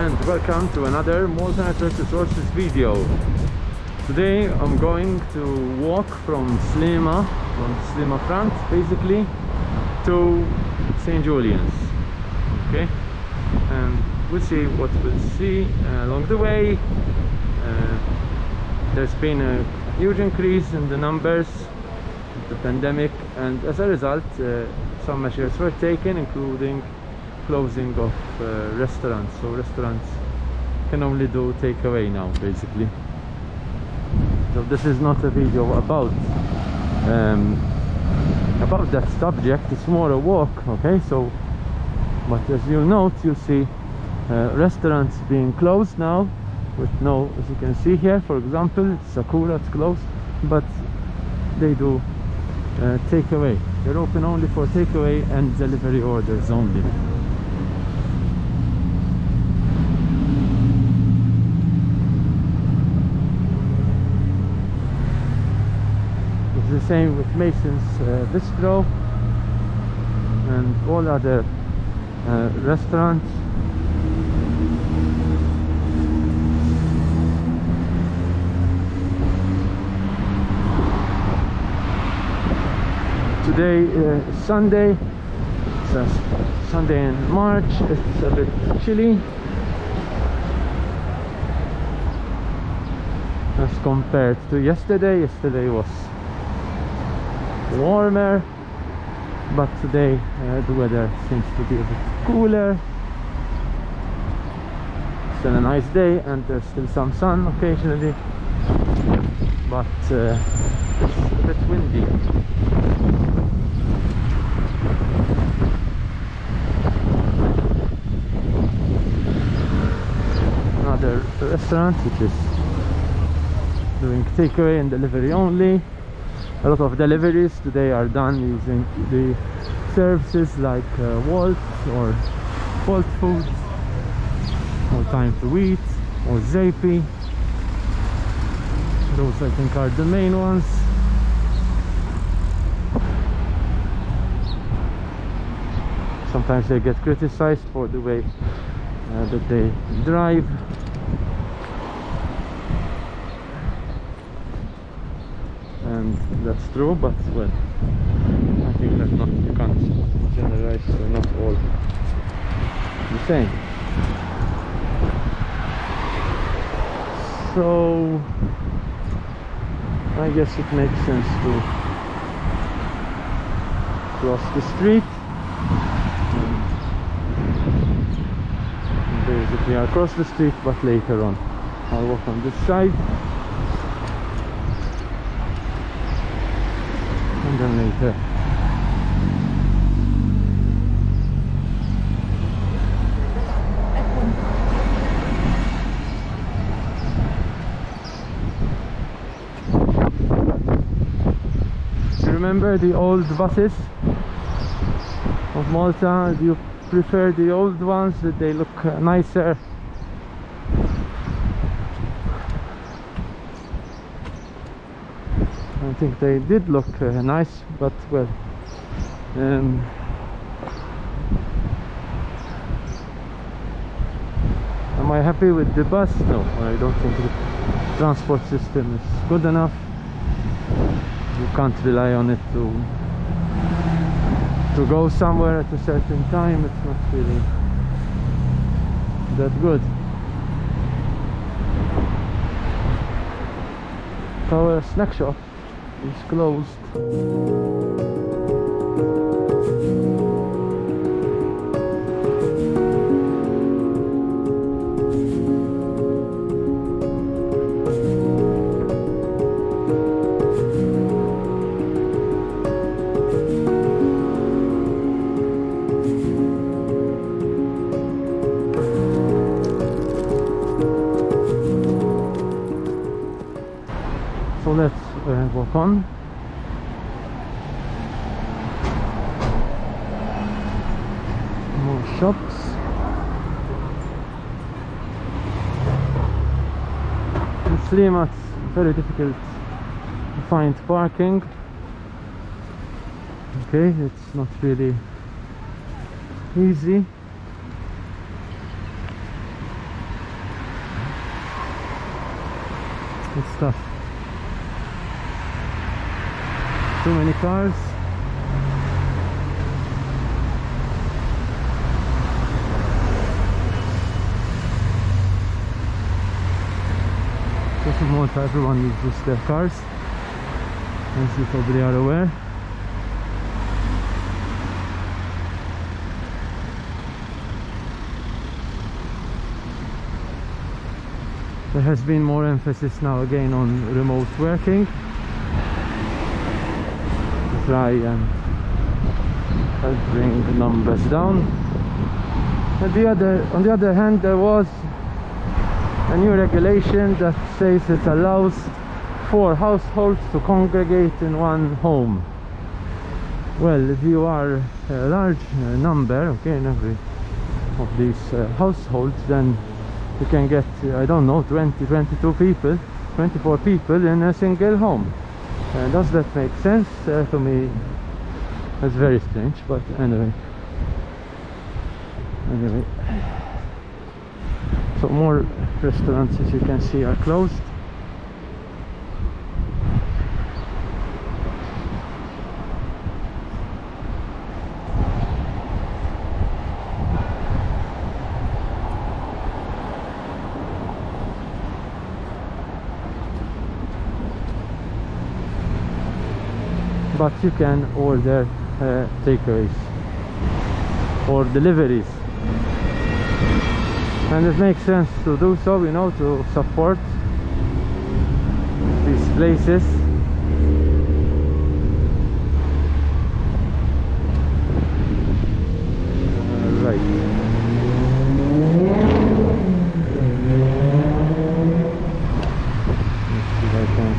and welcome to another Malta Network Resources video. Today I'm going to walk from Sliema Front basically to St. Julian's. Okay, and we'll see what we'll see along the way. There's been a huge increase in the numbers of the pandemic, and as a result some measures were taken, including closing of restaurants. So restaurants can only do takeaway now basically. So this is not a video about that subject, it's more a walk. Okay, so but as you'll note, you'll see restaurants being closed now with no, as you can see here, for example, Sakura, it's closed, but they do takeaway. They're open only for takeaway and delivery orders only. It's the same with Mason's Bistro and all other restaurants. Today is Sunday. It's a Sunday in March. It's a bit chilly as compared to yesterday. Yesterday was warmer, but today the weather seems to be a bit cooler. Still a nice day, and there's still some sun occasionally, but it's a bit windy. Another restaurant which is doing takeaway and delivery only. A lot of deliveries today are done using the services like Wolt or Bolt Foods or Time to Eat or Zappy. Those I think are the main ones. Sometimes they get criticized for the way that they drive. And that's true, but well, I think that you can't generalize, they're not all the same. So I guess it makes sense to cross the street. And basically I'll cross the street, but later on I'll walk on this side. And then later you remember the old buses of Malta? Do you prefer the old ones? That they look nicer? I think they did look nice, but well, am I happy with the bus? No, I don't think the transport system is good enough. You can't rely on it to go somewhere at a certain time. It's not really that good. Our snack shop is closed. So let's walk on. More shops. In Sliema it's very difficult to find parking. Okay, it's not really easy. It's tough. Too many cars. Just a moment, everyone uses their cars, as you probably are aware. There has been more emphasis now again on remote working to try and help bring the numbers down. On the other hand, there was a new regulation that says it allows 4 households to congregate in one home. Well, if you are a large number, okay, in every of these households, then you can get, I don't know, 20, 22 people, 24 people in a single home. Does that make sense? To me, that's very strange, but anyway. So more restaurants, as you can see, are closed. But you can order takeaways or deliveries, and it makes sense to do so, you know, to support these places. Right. Let's see if I can.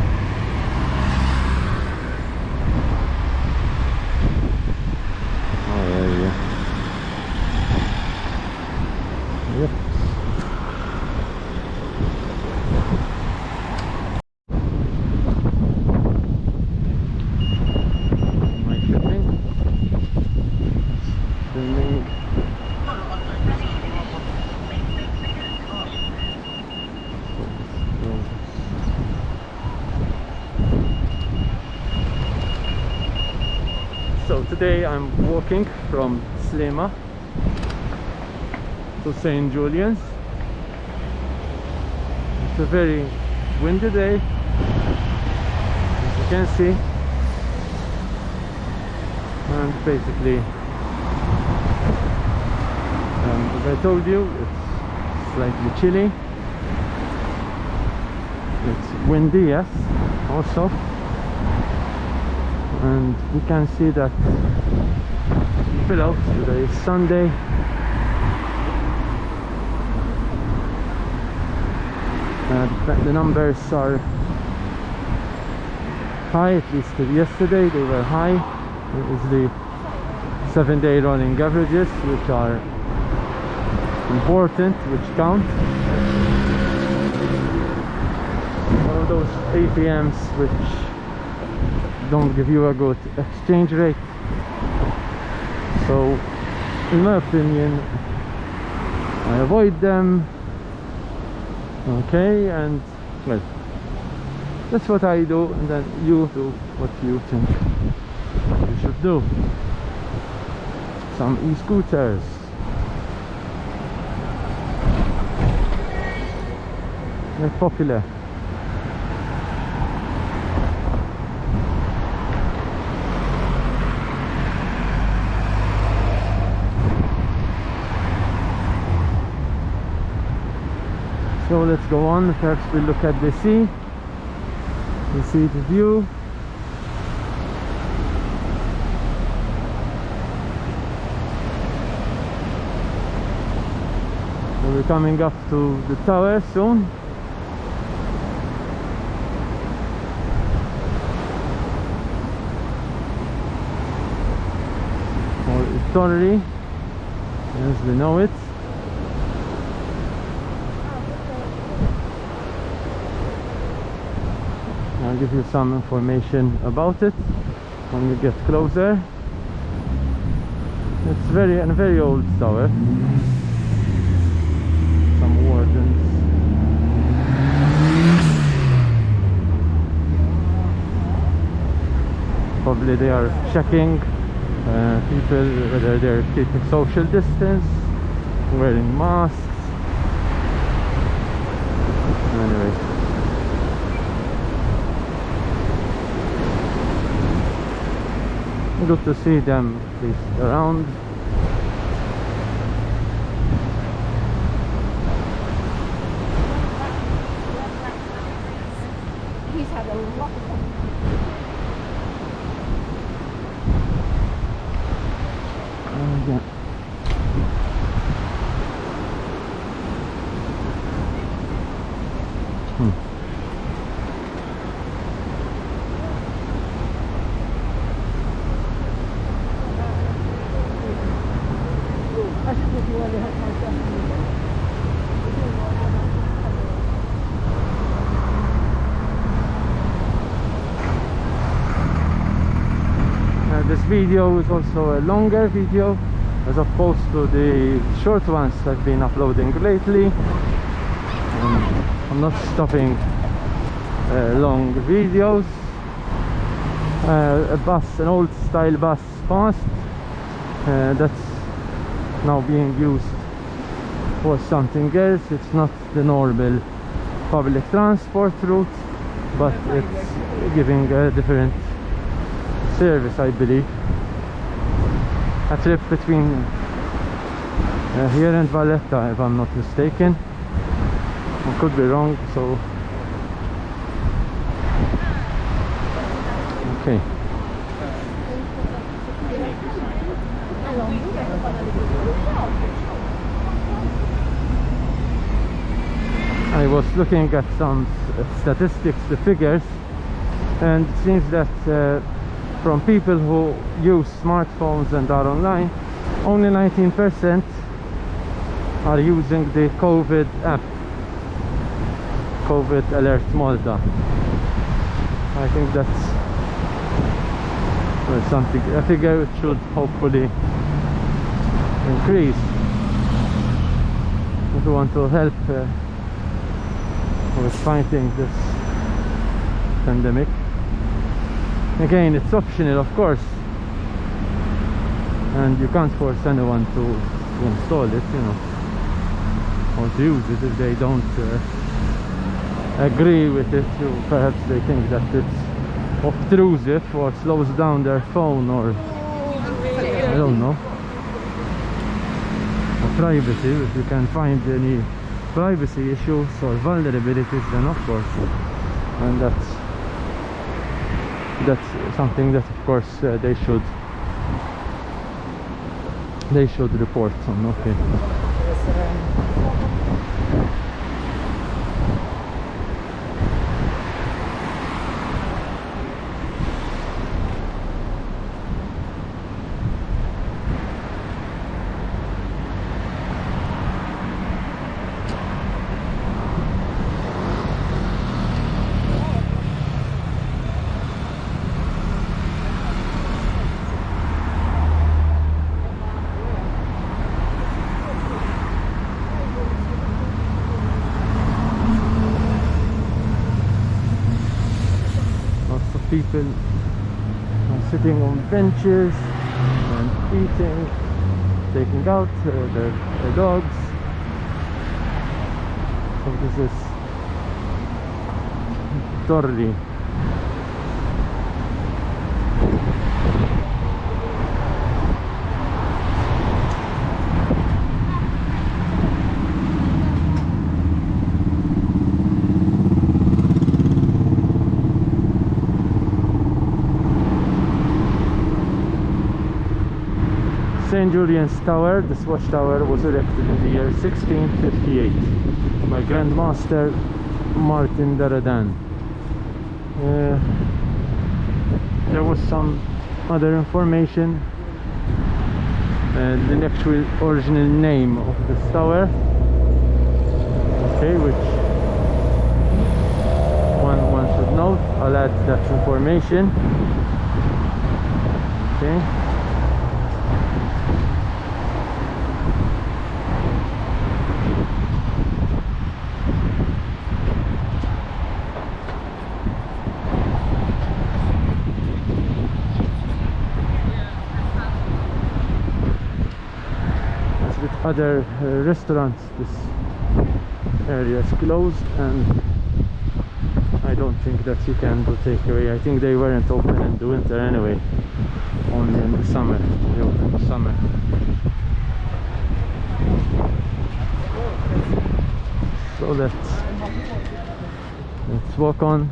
Oh, there you go. Yep. My shipping. Filming. So today I'm walking from Sliema to St. Julian's. It's a very windy day, as you can see, and basically, as I told you, it's slightly chilly. It's windy, yes, also. And we can see that below, today is Sunday, the numbers are high, at least yesterday they were high. It was the 7-day rolling averages, which are important, which count. One of those APMs which don't give you a good exchange rate. So in my opinion, I avoid them. Okay, and well, that's what I do, and then you do what you think you should do. Some e-scooters. They're popular. So let's go on. Perhaps we'll look at the sea. You see the view. So we're coming up to the tower soon. Or Torri, as we know it. I'll give you some information about it when we get closer. It's a very old tower. Some wardens. Probably they are checking people whether they're keeping social distance, wearing masks. Anyway, good to see them at least around. He's had a lot of Yeah. This video is also a longer video as opposed to the short ones I've been uploading lately. I'm not stopping long videos. A bus, an old style bus passed that's now being used for something else. It's not the normal public transport route, but it's giving a different service, I believe. A trip between here and Valletta, if I'm not mistaken. I could be wrong, so okay. I was looking at some statistics, the figures, and it seems that from people who use smartphones and are online, only 19% are using the COVID app, COVID Alert Malta. I think that's something, a figure which should hopefully increase if we want to help with fighting this pandemic. Again, it's optional, of course, and you can't force anyone to install it, you know, or to use it if they don't agree with it. Perhaps they think that it's obtrusive or slows down their phone, or I don't know, or privacy. If you can find any privacy issues or vulnerabilities, then of course, and that's something that of course they should report on. Okay. People are sitting on benches and eating, taking out their dogs. So this is Torri. St. Julian's Tower. This watchtower was erected in the year 1658 by Grand Master Martin Daradan. There was some other information, the actual original name of this tower, okay, which one should note. I'll add that information. Okay. other restaurants. This area is closed, and I don't think that you can do takeaway. I think they weren't open in the winter anyway, only in the summer. They open in the summer. So let's walk on.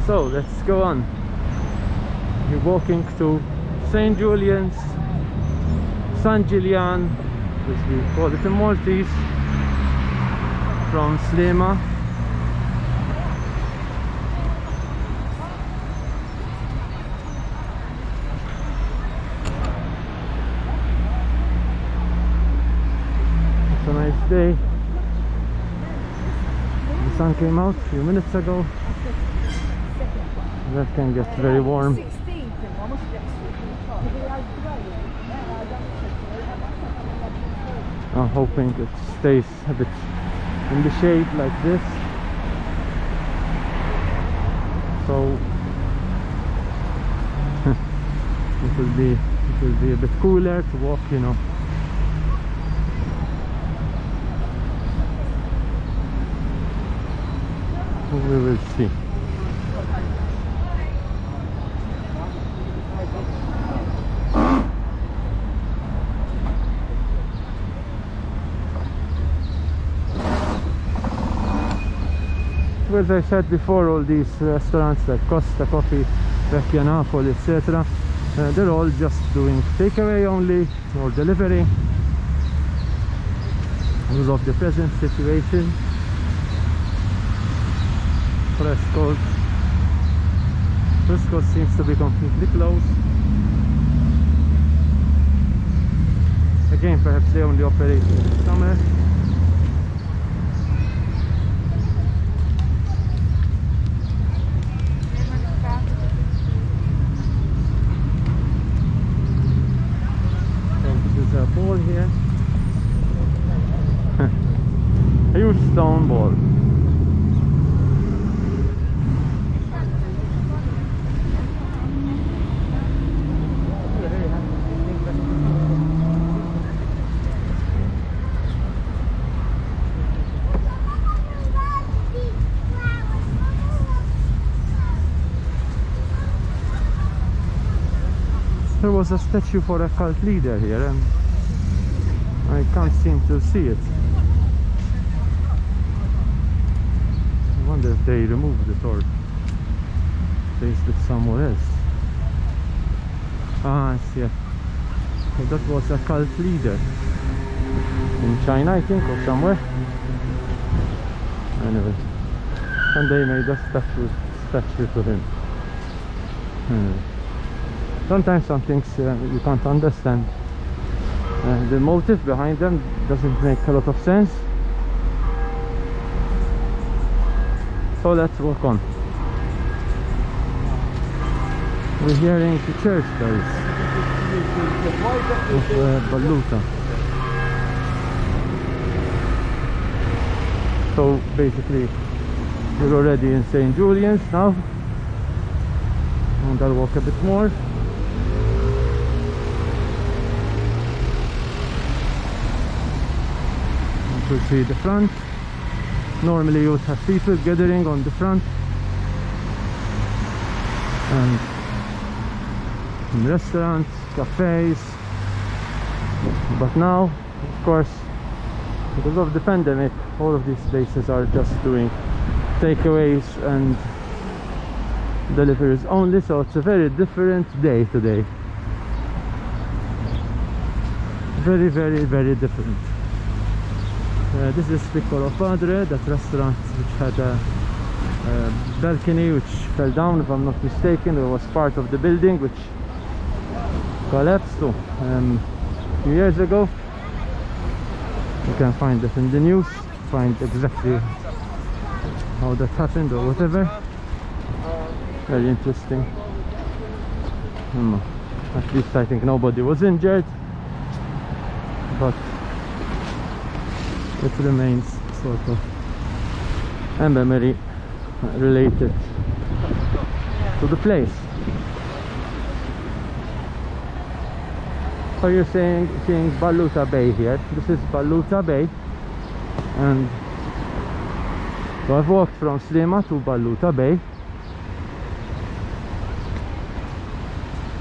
So let's go on. We're walking to St. Julian's, San Gillian, as we call it in Maltese, from Slema. It's a nice day. The sun came out a few minutes ago. That can get very warm. I'm hoping it stays a bit in the shade like this, so it will be a bit cooler to walk, you know. We will see. As I said before, all these restaurants like Costa Coffee, Vecchia Napoli, etc., they're all just doing takeaway only or delivery because of the present situation. Fresco's seems to be completely closed. Again, perhaps they only operate in the summer. A ball here. A huge stone ball. There was a statue for a cult leader here, and I can't seem to see it. I wonder if they removed it or placed it somewhere else. Ah, I see it. So that was a cult leader in China, I think, or somewhere. Anyway, and they made a statue to him. Anyway. Sometimes some things you can't understand. The motive behind them doesn't make a lot of sense. So let's walk on. We're hearing the church bells of Balluta. So basically we're already in St. Julian's now, and I'll walk a bit more. You see the front. Normally you would have people gathering on the front, and in restaurants, cafes, but now, of course, because of the pandemic, all of these places are just doing takeaways and deliveries only, so it's a very different day today. Very, very, very different. This is Piccolo Padre, that restaurant which had a balcony which fell down, if I'm not mistaken. It was part of the building which collapsed a few years ago. You can find that in the news, find exactly how that happened or whatever. Very interesting. At least I think nobody was injured, but it remains sort of a memory related to the place. So you're seeing Balluta Bay here. This is Balluta Bay, and so I've walked from Sliema to Balluta Bay,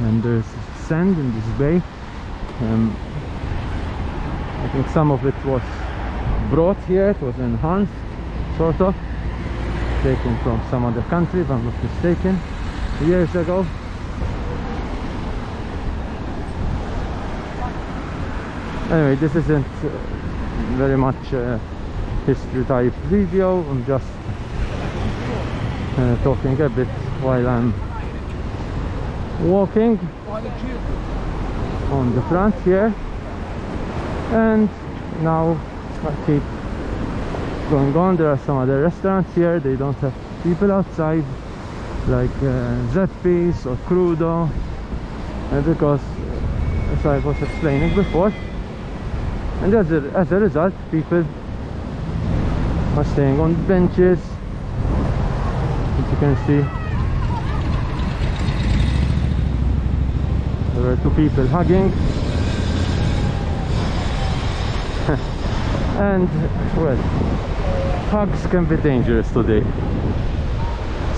and there's sand in this bay. I think some of it was brought here, it was enhanced, sort of, taken from some other country, if I'm not mistaken, years ago. Anyway, this isn't very much history type video. I'm just talking a bit while I'm walking on the front here, and now I keep going on. There are some other restaurants here. They don't have people outside, like Zeppi's or Crudo, because as I was explaining before, and as a result, people are staying on benches, as you can see. There are two people hugging. And well, hugs can be dangerous today,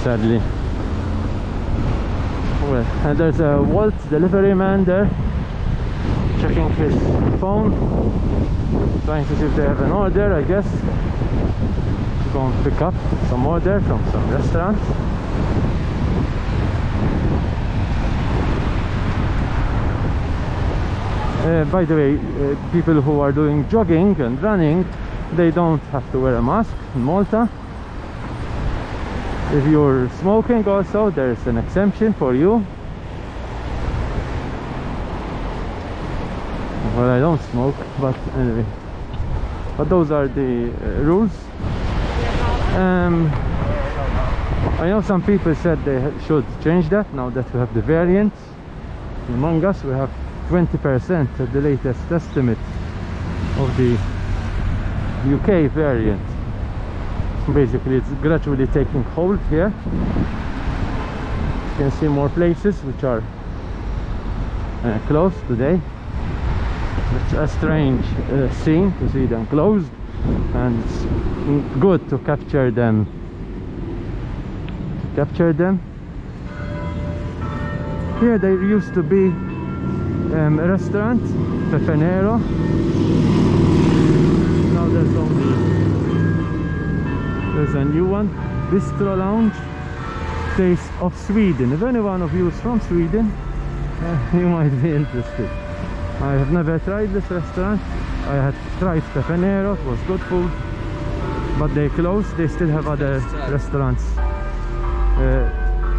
sadly. Well, and there's a Wolt delivery man there checking his phone, trying to see if they have an order, I guess, to go and pick up some order from some restaurant. By the way, people who are doing jogging and running, they don't have to wear a mask in Malta. If you're smoking also, there's an exemption for you. Well, I don't smoke, but anyway. But those are the rules. I know some people said they should change that now that we have the variants. Among us, we have 20% at the latest estimate of the UK variant. Basically, it's gradually taking hold here. You can see more places which are closed today. It's a strange scene to see them closed, and it's good to capture them. Here there used to be a restaurant, Pepe Nero. Now there's a new one, Bistro Lounge, Taste of Sweden. If any one of you is from Sweden, you might be interested. I have never tried this restaurant. I had tried Pepe Nero, it was good food, but they closed. They still have other restaurants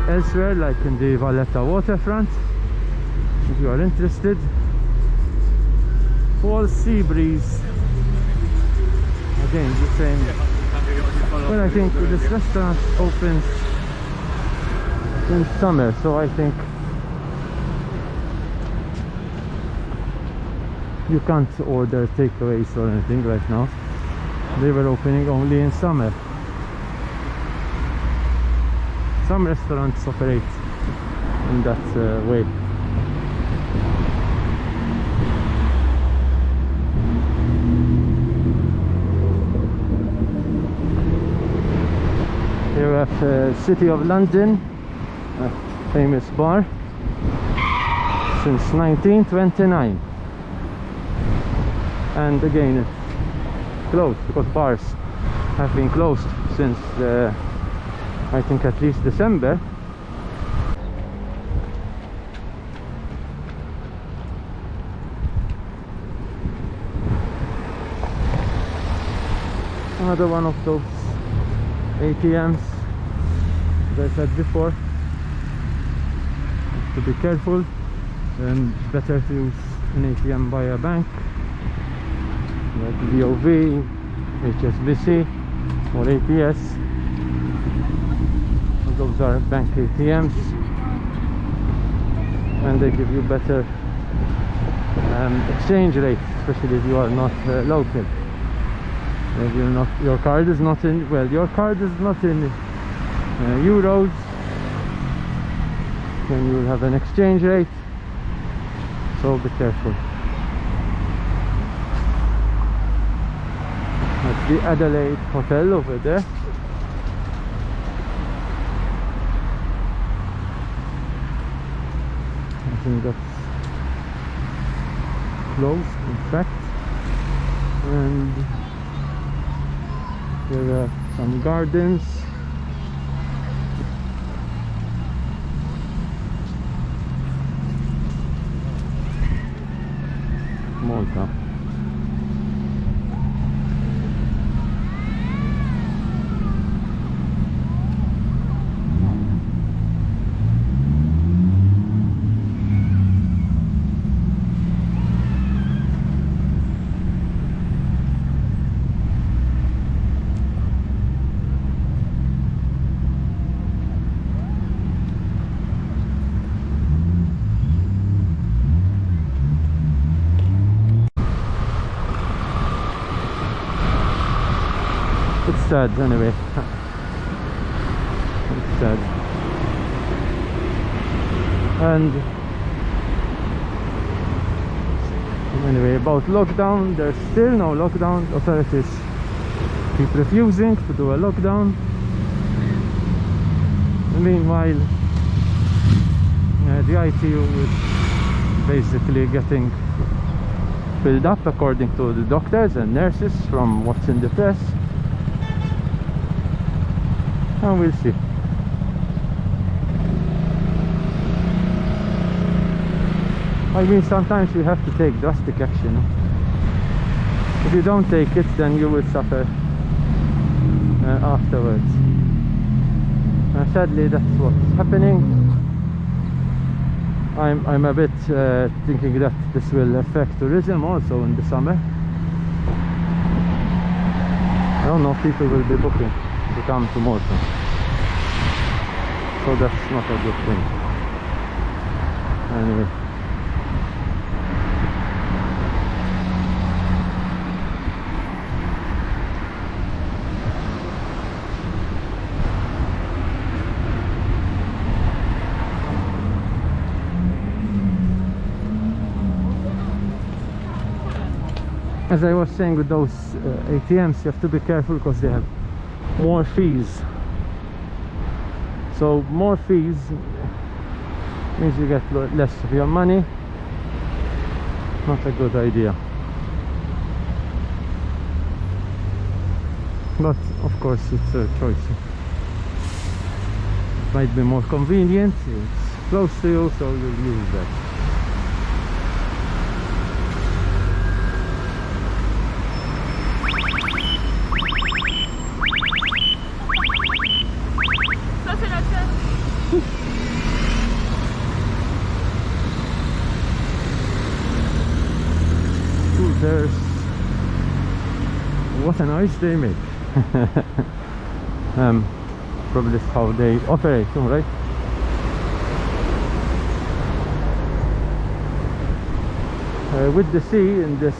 elsewhere, like in the Valletta waterfront, if you are interested. Paul Seabreeze, again the same. Well, I think this restaurant opens in summer, so I think you can't order takeaways or anything right now. They were opening only in summer. Some restaurants operate in that way. Here we have City of London, a famous bar since 1929. And again, it's closed because bars have been closed since I think at least December. another one of those ATMs, as I said before. Have to be careful, better to use an ATM by a bank like BOV, HSBC or APS. Those are bank ATMs and they give you better exchange rate, especially if you are not local. If you're not, your card is not in, well, your card is not in euros, then you will have an exchange rate, so be careful. That's the Adelaide Hotel over there. I think that's closed, in fact, and there are some gardens. Malta. It's sad anyway. It's sad. And anyway, about lockdown, there's still no lockdown. Authorities keep refusing to do a lockdown. Meanwhile, the ITU is basically getting filled up, according to the doctors and nurses, from what's in the press. And we'll see. I mean, sometimes you have to take drastic action. If you don't take it, then you will suffer afterwards. And sadly, that's what's happening. I'm a bit thinking that this will affect tourism also in the summer. I don't know if people will be booking to come to Malta, so that's not a good thing. Anyway, as I was saying, with those ATMs, you have to be careful because they have more fees. So more fees means you get less of your money. Not a good idea. But of course it's a choice. It might be more convenient, it's close to you, so you'll use that. There's what a noise they make. Probably that's how they operate, right? With the sea and this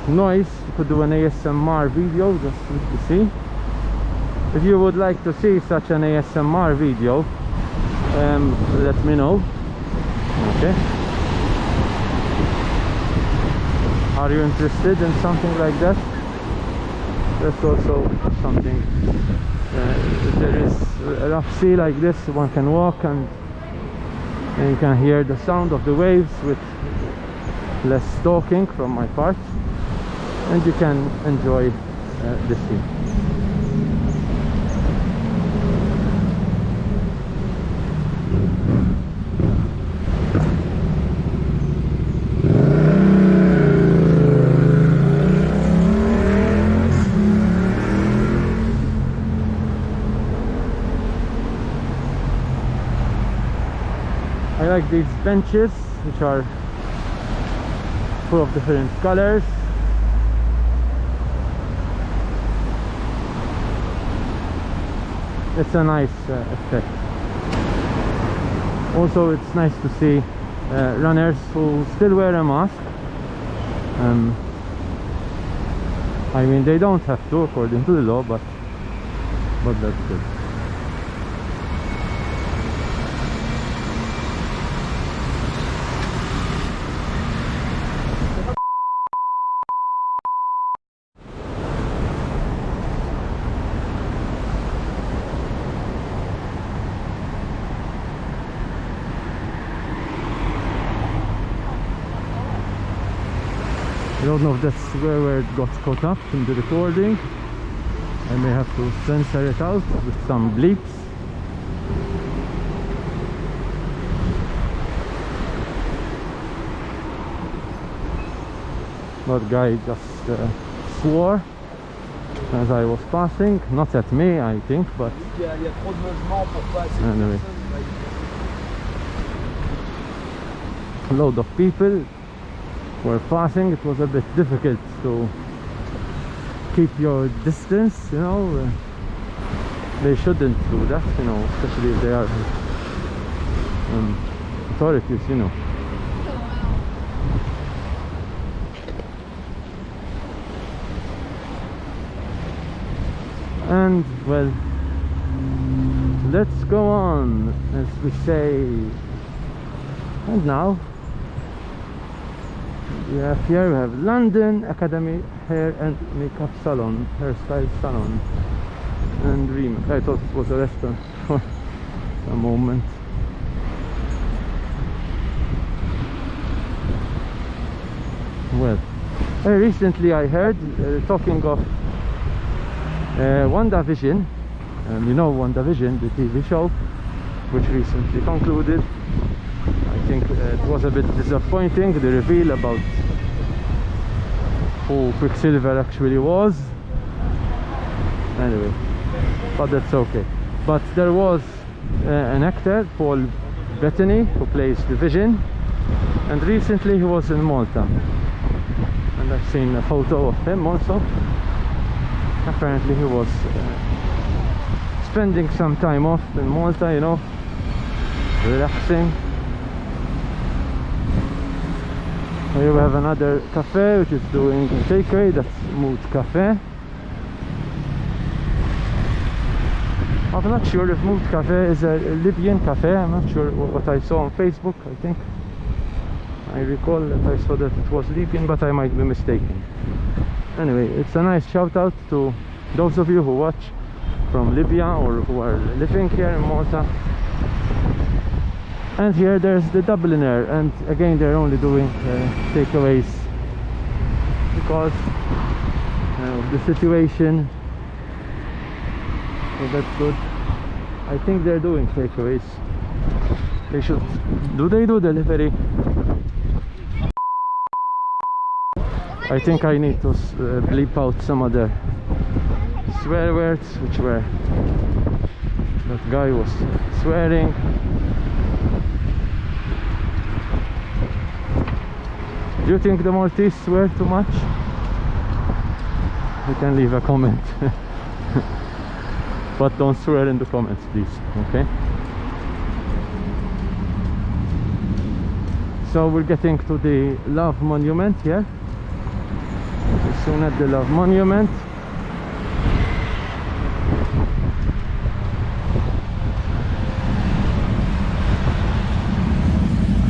noise, you could do an ASMR video just with the sea. If you would like to see such an ASMR video, let me know. Okay. Are you interested in something like that? That's also something. If there is a rough sea like this, one can walk and you can hear the sound of the waves with less talking from my part, and you can enjoy the sea. like these benches which are full of different colors. It's a nice effect. Also, it's nice to see runners who still wear a mask. I mean, they don't have to according to the law, but that's good. I don't know if that's where it got caught up in the recording. I may have to censor it out with some bleeps. That guy just swore as I was passing, not at me I think, but anyway. A load of people were passing. It was a bit difficult to keep your distance, you know. They shouldn't do that, you know, especially if they are authorities, you know. And well, let's go on, as we say. And now we have here, we have London Academy Hair and Makeup Salon, Hairstyle Salon and Remake. I thought it was a restaurant for a moment. Well, recently I heard, talking of WandaVision, you know WandaVision, the TV show, which recently concluded. I think it was a bit disappointing, the reveal about who Quicksilver actually was. Anyway, but that's okay. But there was an actor, Paul Bettany, who plays the Vision, and recently he was in Malta, and I've seen a photo of him also. Apparently he was spending some time off in Malta, you know, relaxing. Here we have another cafe which is doing takeaway, that's Mood Cafe. I'm not sure if Mood Cafe is a Libyan cafe. I'm not sure what I saw on Facebook. I think I recall that I saw that it was Libyan, but I might be mistaken. Anyway, it's a nice shout out to those of you who watch from Libya or who are living here in Malta. And here there's the Dubliner, and again they're only doing takeaways because of the situation. So that's good. I think they're doing takeaways. They should. Do they do delivery? I think I need to bleep out some other swear words which were, that guy was swearing. Do you think the Maltese swear too much? You can leave a comment. But don't swear in the comments, please, okay? So we're getting to the Love Monument here. We're soon at the Love Monument.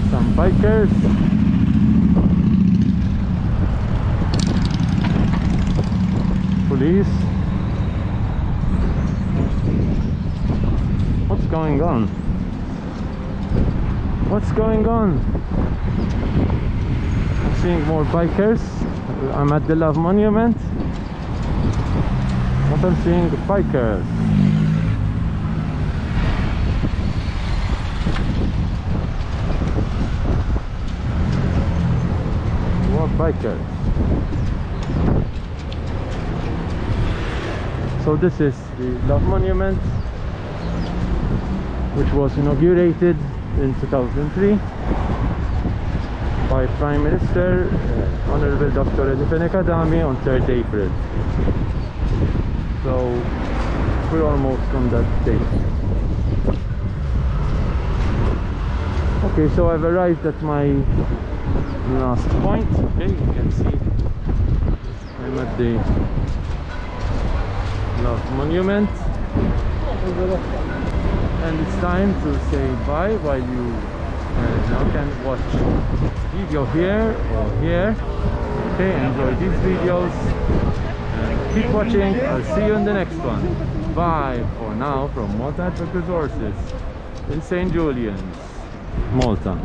Some bikers. Police. What's going on? What's going on? I'm seeing more bikers. I'm at the Love Monument. What I'm seeing, the bikers. More bikers. So this is the Love Monument, which was inaugurated in 2003 by Prime Minister Honorable Dr. Edipene Kadami on 3rd April. So we're almost on that date. Okay, so I've arrived at my last point. Okay, you can see I'm at the Love Monument, and it's time to say bye while you now can watch video here or here. Okay, enjoy these videos and keep watching. I'll see you in the next one. Bye for now from Malta Atlantic Resources in St. Julian's, Malta.